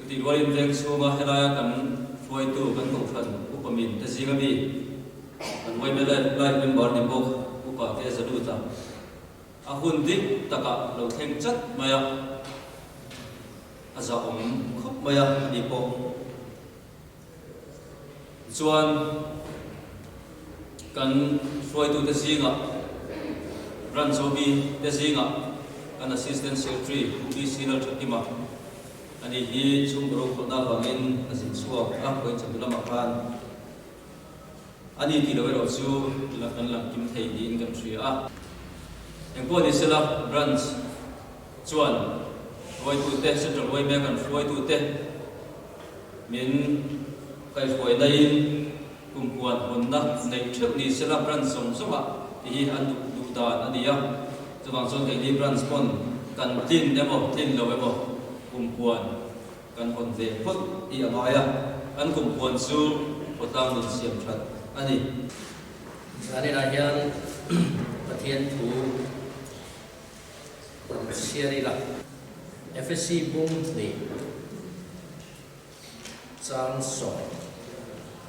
Kuti Royal Veng Sunga Helaya kan Floy tu kan Kumpuan Upamin Tazingami kan YMA Live Member ni Bok Upa Kaya Zaduta Ahun dik taka lo theng chat maya aza khop maya ni po chuan kan Floy tu Tazinga Ran Zobi Tazinga kan Assistant Secretary UBC Nal Chatima ani hi chungro khona bangin asin suwa point chandula makan ani ti lo chu la kan lam kim thei ni in kan thria yang po ni sela branch chuan Floy tu te central YMA kan Floy tu te min kai Floy dai Kumpuan honna nei thep ni sela branch song songa hi an du da ani ya chuang chon kai ni branch pon kan tin demo tin lo emo Kumpuan kan hon ve phot i amaya an Kumpuan chu potang nun siam that ani la hian pathian thu siari la FSC bung ni chang so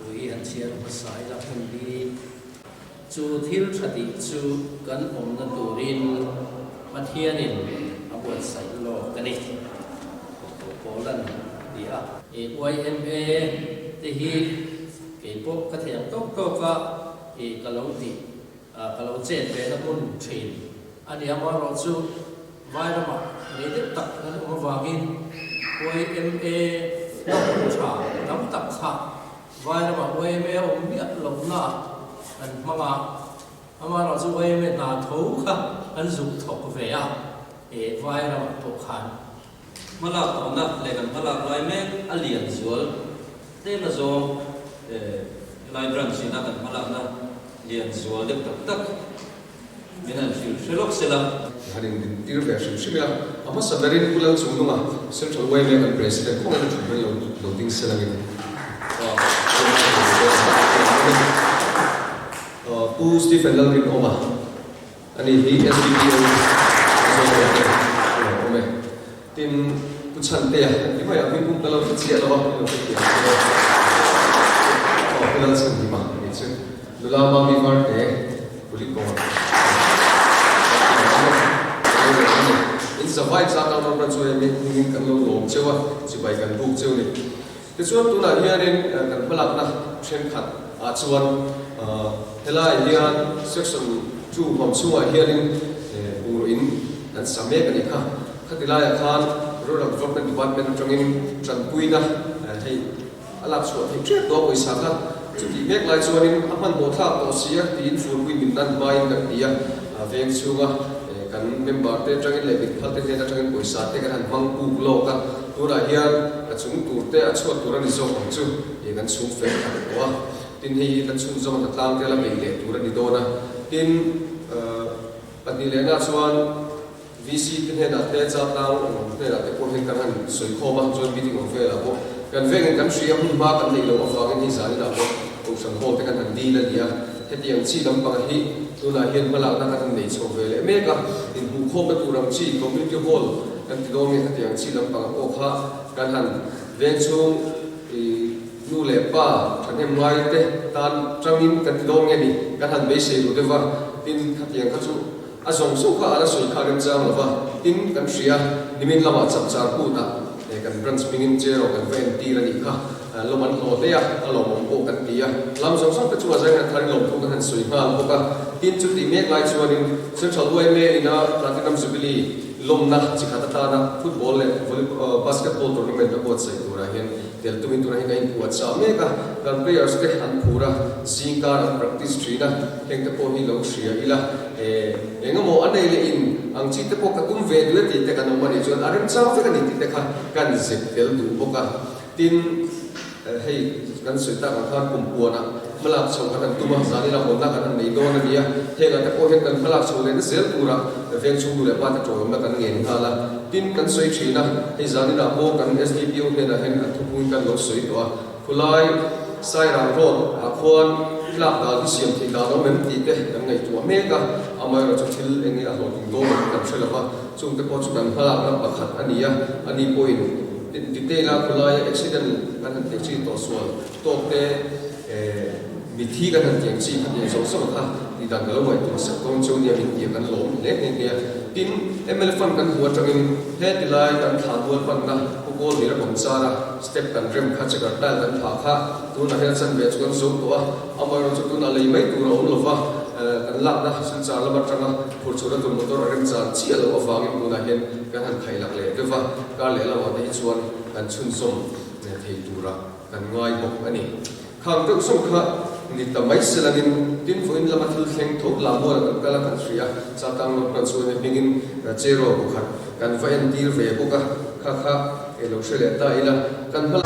ui an chiar pasai la hundi chu thil thati chu kan om na turin pathianin abuat sai lo kani Poland dia YMA te hi ke pop ka thiam tok ka kalau chen ve na mun thin ani ama ro chu vai ra ma ne de tak na ma wangin YMA no cha nam tak kha vai ra ma YMA om mi lo na an manga ama ro chu YMA na tho kha an zu thok ve a vai ra ma to khan malak ona le kan malak YMA alian zual te na zo lai branch na kan malak na lian zual de tak minan fil shelok sela harin dir version simila ama sadarin kulang chununga central YMA kan president ko na chunun lo ding selangin pu Stephen Lalrin oma ani hi SDPO ome tin puchan te ya ni ma ya pun kalau chia lo lo ke kalau sen di ma ni sen lula ma mi var te kulit ko in survive sa ka no so mi ni kan lo lo chewa chi bai kan buk chew ni ke chuan tu na hianin kan balak na thren khat a chuan helai hian section 2 hom chunga hianin urin kan same kan kha khatilaya khan rural development department tangin tranpuina hei alap so thei tre to poisa kha chuti mek lai chuanin aman bo tha to sia tin fur pui min nan mai kan dia veng chunga kan member te tangin le bit phalte te tangin poisa te kan hang pu lo ka tura hian a chung tur te a chhuat tur ani zo hong chu e kan chung fe ka to tin hei kan chung zo na tlang te la me le tur ani do na tin pani le na chuan VC tin he da te Chaltlang te da te ko hen kan han soi kho ma join meeting of ve la bo kan veng kan shria hun ma kan nei lo of wa ni zani la bo ko sang ho te kan han di la dia heti ang chi lam pa hi tu na hian malak na kan nei chho ve le me ka in hu kho ba tu ram chi community hall kan ti dong heti ang chi lam pa ko kha kan han veng chung nu le pa kan hem mai te tan trangin kan ti dong ni kan han be se lu de wa tin heti ang ka chu azong so kha ala soi kha rem chang lova tin kan ria nimin lama chap char pu ta kan branch mingin chero kan ven ti ra ni kha loman ho te ya alo mong ko kan ti ya lam song song ka chu azang na thari lom thu kan soi ma ko ka tin chu ti mek lai chuanin central YMA ina platinum jubilee lomna chikata ta na football le basketball tournament na bot sai tura hian tel tumin tura hin in puat sa me ka kan players te an pura singka practice trina heng te po hi lo shria ila engamo anei le in ang chi te po ka tum ve du ti te kan ma ni chuan arem chang fe kan ni ti te kha kan zep tel du boka tin hei kan soi ta kan Kumpuan na malak chho kan tuma zani la honna kan nei do na dia hega te po he kan malak chho le sel pura veng chu le pa ta to ma kan ngen hala tin kan soi thina he zani la bo kan SDPO he na hen athu pui kan lo soi to khulai sai rang road a khon klap da ki siam thi da no mem ti te kan ngai tu me ka amai ro thil engi a lo ding do kan thela pa chung te po chu kan hala na pakhat ania ani point detail lah kulai accident kan henti ciri tosuan tokte mithi kan henti yang ciri kan yang sosok ha di dalam kalau itu sekong jauh dia mithi kan lom leh dia tin emelfan kan buat angin head line kan thabuan pan na pukul dia bangsa step kan rem khaca kan kan thakha tu na helsan batch kan zoom to amar tu na lei mai tu ro lova kan lak na sin cha la batanga phur chura tu motor rem cha chi alo awang tu na hen kan han khai lak le dewa ka le la wa dei chuan kan chun som ne thei tura kan ngai bok ani khang tuk som kha ni tamai selangin tin foin lama thil thleng thok la mo kan kala kan ria cha tang no kan chu ne bingin zero bu khat kan fa en dir ve bu ka kha kha elo shele ta ila kan hal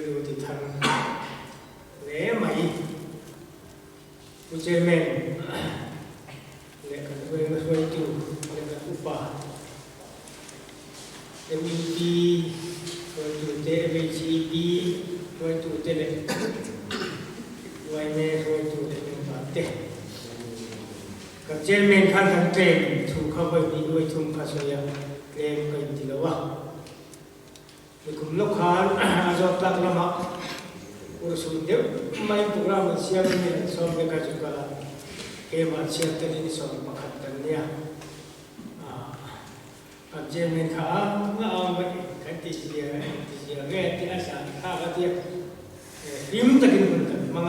ดูติดทางเละไหมผู้เจริญเละกันด้วยมาช่วยดูเละกันอุปาMEP ช่วยดูเจ MHEP ช่วยดูเจเละ YMA ช่วยดูเละเป็นบาดเจ็บกับเจริญท่านเทรนถูกเข้าไปมีด้วยทุ่มภาษายาเล่มกันทีละว่าคุมลูกค้าอาจจะตักน้ำมันอุรุสุนเดียวไม่โปรแกรมเสียงนี่สอบเด็กจุกละเกมเสียงตัวนี้สอบประคับตันเนี่ยกับเจมินข้าเอาไปกันที่เสียเงี้ยที่อาสาข้าก็เทียบริมตะกินคนกันมั้ง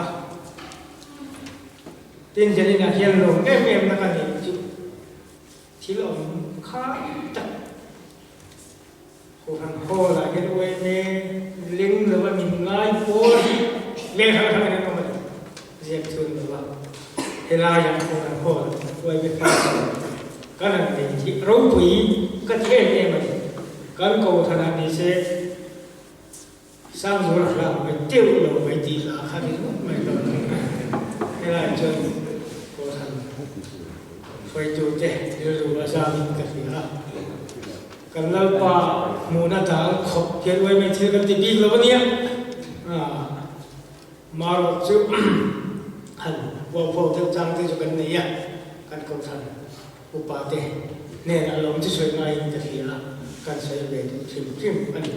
ตินเจริญเฮียนลงเอ็มนักการเงินจุที่เราข้าจัดคนโคลาเห็นว่าเนี่ยลิงหรือว่ามีง่ายโพดีเลี้ยงทำอะไรก็ไม่ได้เรียกชวนหรือว่าเวลาอย่างคนโคลว่าเป็นการก็นั่นเองที่รู้ปุยก็เที่ยงเนี่ยมันการโกธนาดิเซสร้างสุรศักดิ์ไปเที่ยวเราไปตีหลาขันไม่ต้องเวลาจนโกธนาไฟจูเจเดี๋ยวรู้ว่าสร้างกันที่ละกันแล้วป่ามูนาตาขบเขียนไว้ไม่เชื่อกันที่บีกแล้ววันนี้มาเราจุหันว่าพอเท่าจังที่จะกันเนี่ยกันกทันอุปาเตเนี่ยอารมณ์ที่สวยงามจะเสียการใช้เวทชิมอันนี้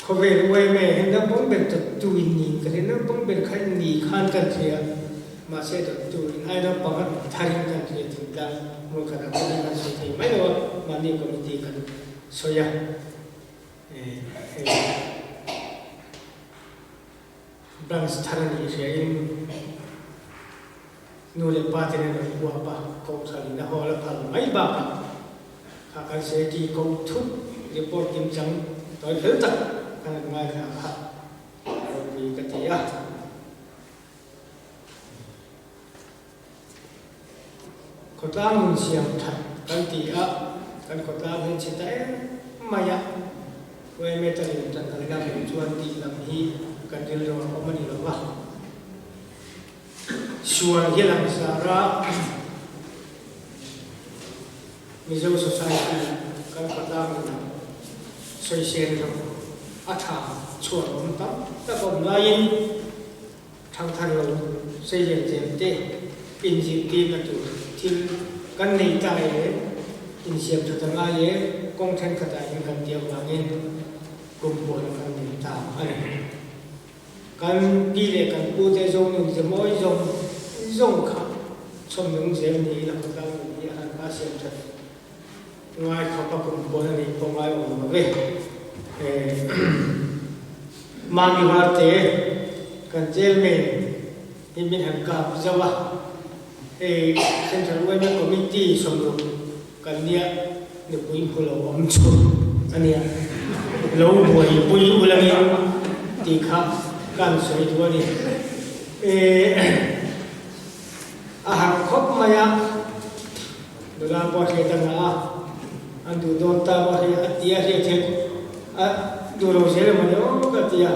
เขาเวทไว้แม่เห็นแล้วผมเป็นจุยนี่กันเห็นแล้วผมเป็นขันนี่ขันกันเสียมาเสียจุยไอ้เราปังทารินกันเสียถึงได้มูลค่าคนนั้นสุดที่ไม่รู้มันนี่ก็มีดีกันสวยบางสถานีเสียยิ่งนู่นเลยป้าที่นั่นหัวป้าเขาทำนะหัวละพันไม่บ้าข้ากันเสียที่เขาทุบรีพอร์ตกิมจังต่อยเสือตัดกันง่ายนะครับมีกติกาคนตามมุนเสียงถัดกันตีอ่ะกันคนตามเห็นชิตาไม่ยากเว้ยไม่ตัดเลยจันทร์อะไรกันชวนตีลำฮีกันเดินรอเขาไม่ดีหรอกวะชวนเฮลังสาระมิโซสุสัยกันคนตามสวยเชียนครับอาถรรพ์ชวนผมตั้งแต่ผมไล่ทางทันเราเสียเจ็บเต้ปินจิตตีกันจุที่กันในใจอินเสียบจุดต่างๆกองแทนกระต่ายกันเดียวกันเองกลุ่มคนกันในตาอะไรกันกีเล็กกันกูจะส่งหนึ่งจะไม่ส่งขาชมหนึ่งเสียงนี้แล้วก็ตั้งนี้อันอาเซียนจะง่ายเขาประกอบคนนี้ก็ง่ายออกมาเลยมามีวาร์เตกันเจลเมนที่มีหันกับเจ้าว่าเซ็นทรัลเวย์คอมมิชชั่นสมรภูกันเนี่ยเดี๋ยวปุยพูดเราอมชุนอันเนี้ยเราปุยอุลามีตีครับการสวยตัวนี้อาหารครบไหมอ่ะเวลาพอเห็นตั้งอ่ะอันดูโดนตาพอเห็นตีอะไรเช่นดูเราเชื่อมันโอ้ก็ตีอ่ะ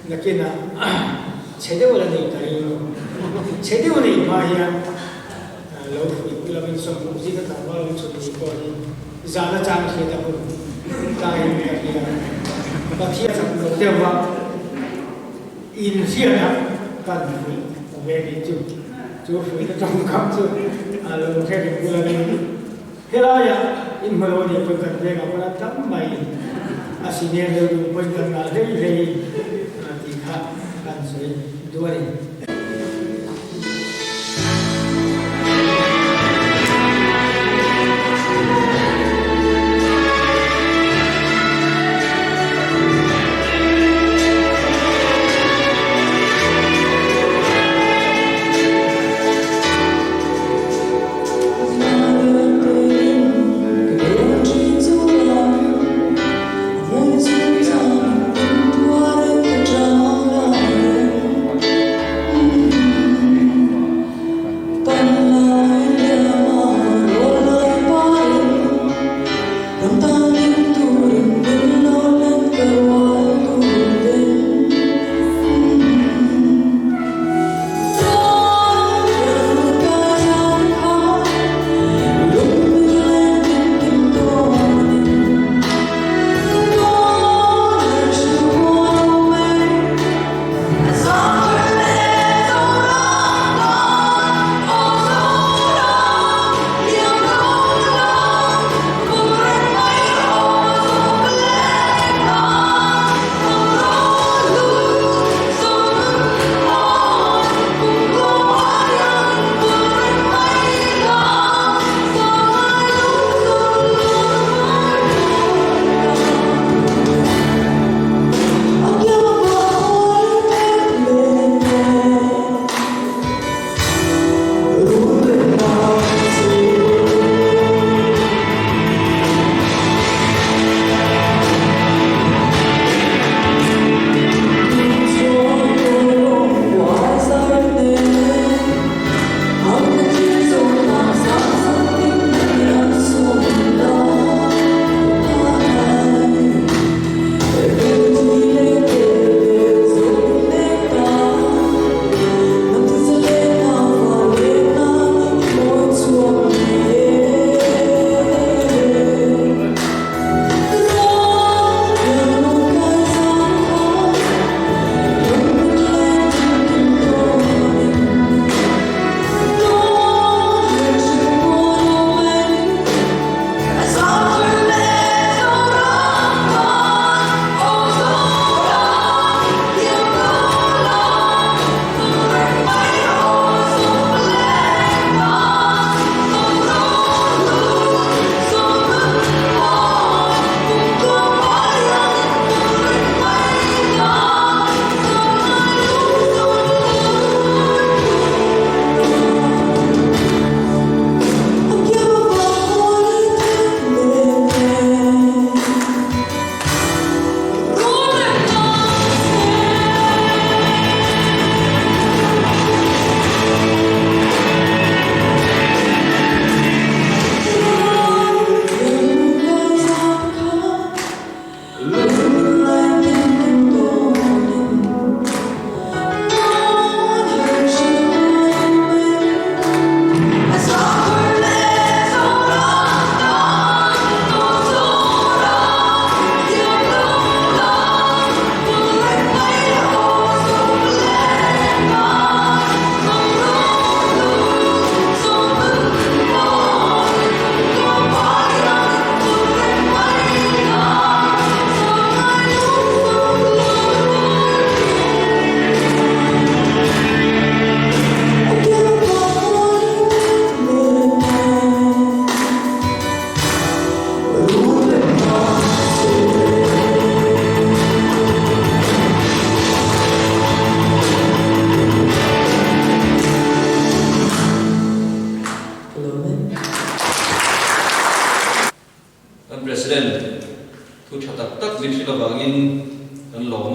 นักกินอ่ะเชื่อว่าอะไรกันเชื่อว่าอะไรมาเฮียเราคุยเราเป็นสมุนที่ก็ถามว่าเราสุดที่ก่อนนี้จะน่าจะมีแต่คนตายอย่างเดียวบางทีจะเราเรียกว่าอินเสียนะกันคุยเวทีจู่คุยจะต้องคำจู่เราแค่เด็กคนละนี้เฮ้ยล่ะอินมาโลดีเป็นกันเรื่องอะไรทำไมอาศิเนียเราดูเป็นกันอะไรที่ข้ากันสวยด้วย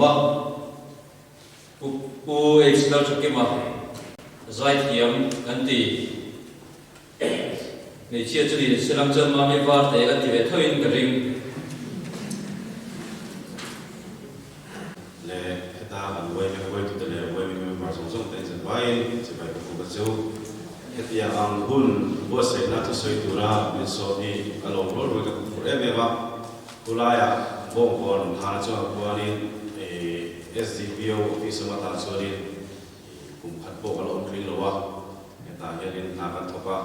mà pu external cho cái mà giải thiểm anh tỷ ngày chia cho đi sẽ làm chân mà mấy vợ để anh tỷ về thôi cái ring le ta an way tu le way mi ma song song ten sen vai se vai ko ba zo hetia ang hun bo se na tu soi tu ra min so ni along ro ro ka ko e me ba kulaya bong kon thana cho ko ni SDPO office ma ta so ni kum khat bo along kling lo wa ta hian na kan thopa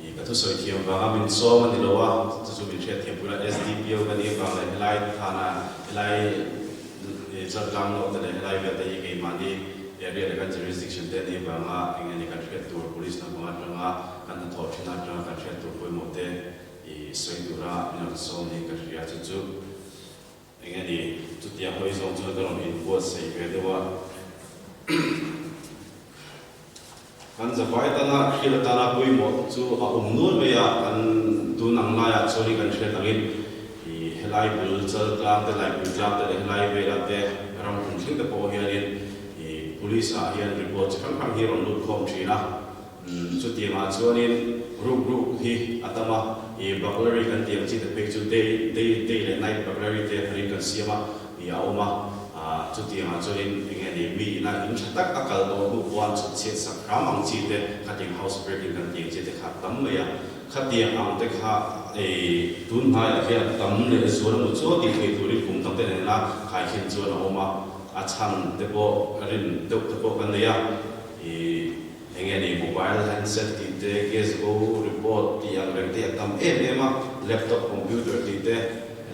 i ka tu soi thiam ba min so ma ni lo wa chu min che thiam pura SDPO ka ni ba lai thana lai Chaltlang no tale lai ve ta ye mani area le kan jurisdiction te ni ba nga engani kan threat to police na ba nga kan tho thina tra kan threat to poi mo te I soidura ina so ni ka ria chu engani tu tia hoi zong chu ka in bo sei ve de wa kan za bai ta na khila ta na poi mo chu a nur me ya kan tu nang la ya chori kan threat angin helai bul Chaltlang te lai bul jam te helai ve la te ram thung thing te po hian in police a hian report chang khang hi ron lut khom thina chu ti ma chuanin group hi atama burglary kan tiang chi te pe chu day le night burglary te harin kan siama ya oma chu ti ma chuanin engani mi na in thatak akal do Kumpuan chu chet sak ramang chi te cutting house breaking kan tiang chi te khat tam me ya khatiang ang te kha tun hai akhe tam le suar mu cho ti thei turi kum tam te na khai khin chu na oma a chan te bo rin te po kan ya engani mobile handset ti te case go report ti ang reng te tam ma laptop computer ti te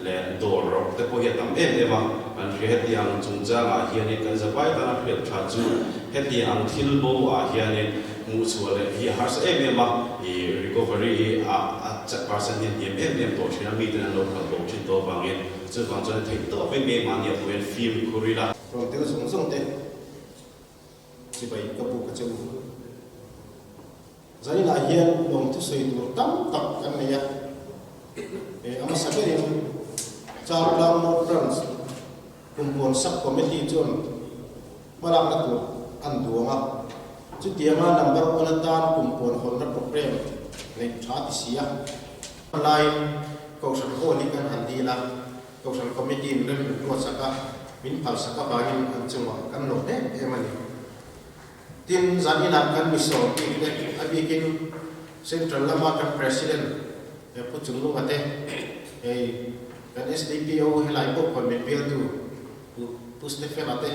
le door rock te po ya tam ma kan he ti ang chung cha ma hian kan za pai ta na phe tha chu he ti ang thil bo a hian mu chu le hi har sa ma recovery a chat person ni to china mi ten lo ka to chin to bangin chu bang chuan thei to pe me man ya wen film kurila rồi tiêu sung tên chỉ vậy các bộ các châu giờ là hiện đồng thứ xây tổ tám tập cái này ya ama sakit yang Chaltlang no trans Kumpuan sub committee chun malam natu anduanga chu tiama number 1 tan Kumpuan hon na program nei chat sia online kaushal ko ni kan handila kaushal committee ren ro saka min phal saka bangin an chunga kan lo ne emani tin zanina kan miso ti ne abikin central lama kan president e pu chunglu ate e kan SDPO helai ko kon me bill tu Stephen ate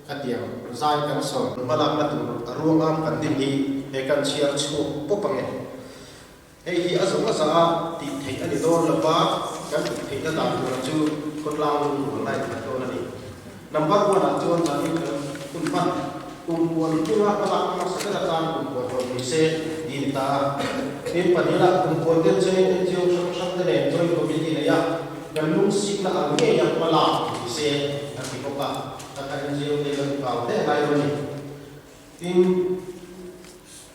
katiam zai kan so balak na tu ruangam kan din hi e kan chiar chu popange e hi azuma sa ti thei ani don la ba kan thei na da chu kotlang lu lai na to na ni number 1 achon jani Kumpuan Kumpuan pura balak ma sa da tan Kumpuan ko ni se din ta ni panila Kumpuan den che jo sham de ne join committee na ya kan lung sik na ang nge yang pala se aki ko ka ta kan jo de lo ka de lai ro ni tin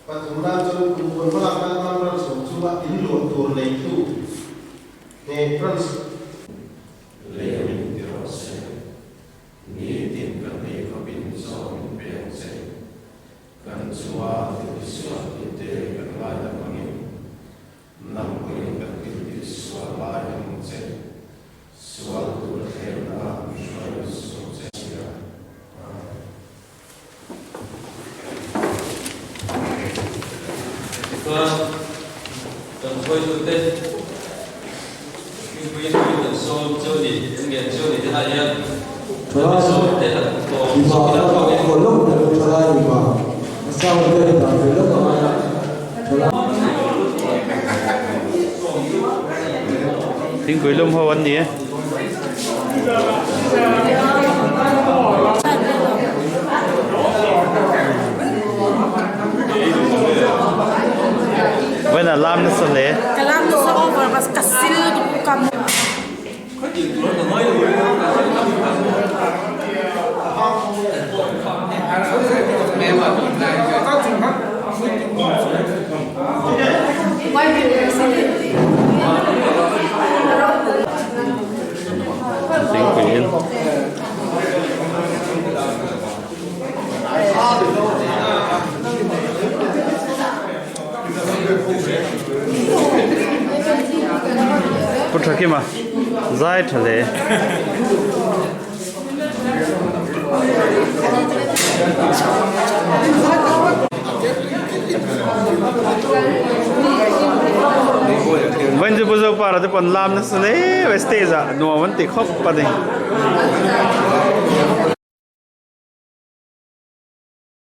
patumra jo Kumpuan balak ma ma so chuwa in lo tur nei tu ne trans le ni ro se ni tin kan ne ko bin so ben se kan chuwa ti so ti te kan lai da mangin nam ko kan ti so lai mong se swal tu the na shwa so se sia dan hoi tu te quy định số châu đi nghiên châu đi thế này nhá số thế là to số cái đó cái một lúc là cho ra gì mà sau đây là phải lúc mà tiếng cười lum hoa anh gì á vậy là làm nó sao lẽ cái làm nó sao over mas kasil kamu tiếng cười kia mà dài thật lệ vẫn chưa bao giờ para thì còn làm nó sẽ lấy stage à nó vẫn tỉ khóc pa đi